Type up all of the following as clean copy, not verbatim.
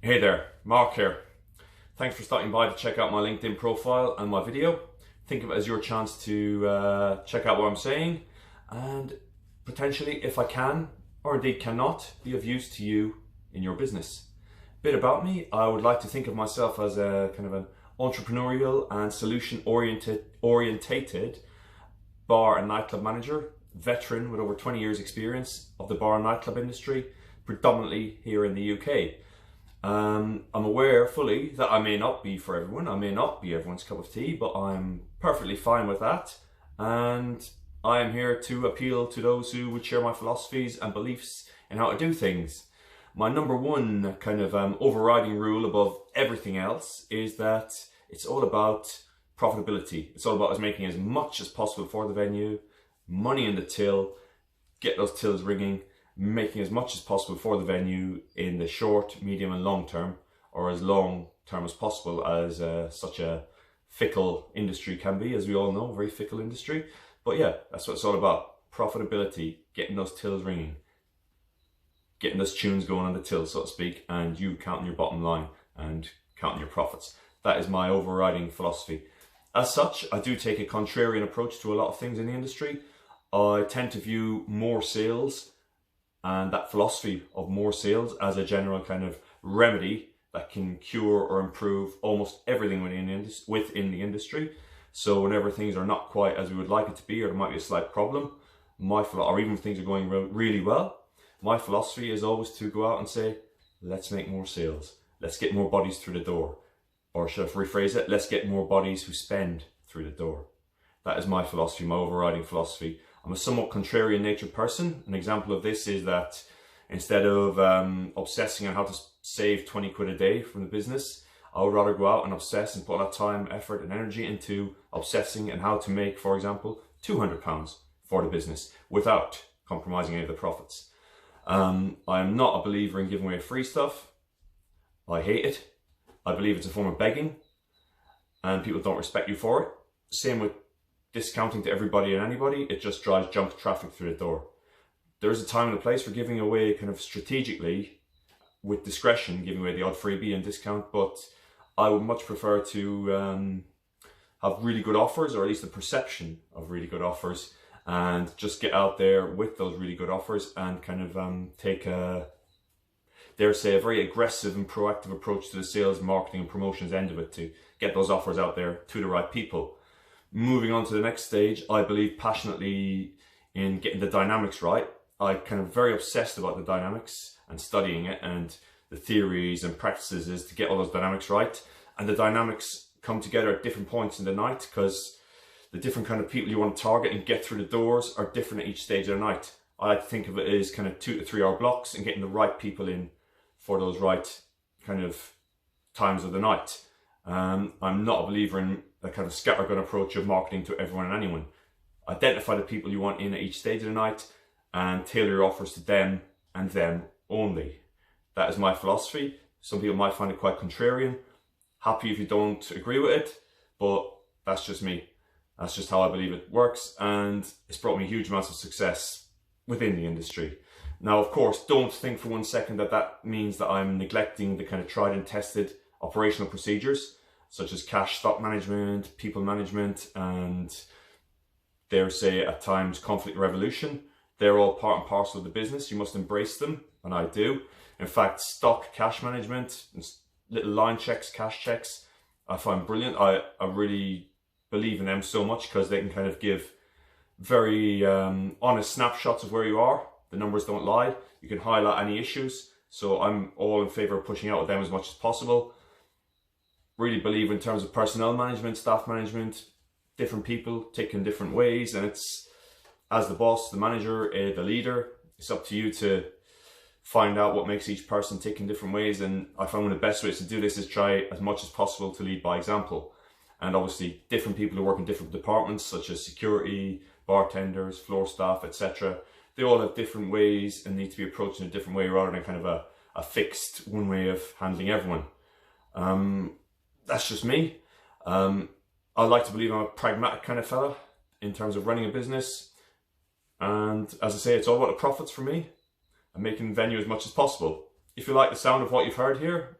Hey there, Mark here. Thanks for stopping by to check out my LinkedIn profile and my video. Think of it as your chance to check out what I'm saying and potentially, if I can, or indeed cannot, be of use to you in your business. Bit about me, I would like to think of myself as a kind of an entrepreneurial and solution orientated bar and nightclub manager, veteran with over 20 years experience of the bar and nightclub industry, predominantly here in the UK. I'm aware fully that I may not be for everyone, I may not be everyone's cup of tea, but I'm perfectly fine with that. And I am here to appeal to those who would share my philosophies and beliefs in how to do things. My number one kind of overriding rule above everything else is that it's all about profitability. It's all about us making as much as possible for the venue, money in the till, get those tills ringing, making as much as possible for the venue in the short, medium and long term, or as long term as possible, as such a fickle industry can be, as we all know, a very fickle industry. But yeah, that's what it's all about. Profitability, getting those tills ringing, getting those tunes going on the till, so to speak, and you counting your bottom line and counting your profits. That is my overriding philosophy. As such, I do take a contrarian approach to a lot of things in the industry. I tend to view more sales and that philosophy of more sales as a general kind of remedy that can cure or improve almost everything within the industry. So whenever things are not quite as we would like it to be, or there might be a slight problem, or even things are going really well, my philosophy is always to go out and say, let's make more sales. Let's get more bodies through the door. Or should I rephrase it? Let's get more bodies who spend through the door. That is my philosophy, my overriding philosophy. I'm a somewhat contrarian natured person. An example of this is that instead of obsessing on how to save 20 quid a day from the business, I would rather go out and obsess and put a lot of time, effort and energy into obsessing and how to make, for example, £200 for the business without compromising any of the profits. I am not a believer in giving away free stuff. I hate it. I believe it's a form of begging and people don't respect you for it. Same with discounting to everybody and anybody. It just drives junk traffic through the door. There is a time and a place for giving away kind of strategically, with discretion, giving away the odd freebie and discount, but I would much prefer to have really good offers, or at least the perception of really good offers, and just get out there with those really good offers and kind of take a, dare say, a very aggressive and proactive approach to the sales, marketing and promotions end of it to get those offers out there to the right people. Moving on to the next stage, I believe passionately in getting the dynamics right. I'm kind of very obsessed about the dynamics and studying it, and the theories and practices is to get all those dynamics right. And the dynamics come together at different points in the night, because the different kind of people you want to target and get through the doors are different at each stage of the night. I like to think of it as kind of 2 to 3 hour blocks and getting the right people in for those right kind of times of the night. I'm not a believer in a kind of scattergun approach of marketing to everyone and anyone. Identify the people you want in at each stage of the night and tailor your offers to them and them only. That is my philosophy. Some people might find it quite contrarian. Happy if you don't agree with it, but that's just me. That's just how I believe it works, and it's brought me huge amounts of success within the industry. Now, of course, don't think for one second that that means that I'm neglecting the kind of tried and tested operational procedures, such as cash stock management, people management, and dare say at times conflict resolution. They're all part and parcel of the business. You must embrace them, and I do. In fact, stock cash management, little line checks, cash checks, I find brilliant. I really believe in them so much because they can kind of give very honest snapshots of where you are. The numbers don't lie. You can highlight any issues. So I'm all in favor of pushing out with them as much as possible. Really believe in terms of personnel management, staff management, different people tick in different ways, and it's, as the boss, the manager, the leader, it's up to you to find out what makes each person tick in different ways. And I find one of the best ways to do this is try as much as possible to lead by example. And obviously different people who work in different departments, such as security, bartenders, floor staff, etc. They all have different ways and need to be approached in a different way rather than kind of a fixed one way of handling everyone. That's just me. I like to believe I'm a pragmatic kind of fella in terms of running a business. And as I say, it's all about the profits for me and making the venue as much as possible. If you like the sound of what you've heard here,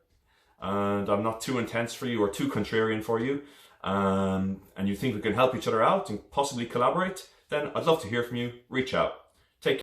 and I'm not too intense for you or too contrarian for you, and you think we can help each other out and possibly collaborate, then I'd love to hear from you. Reach out.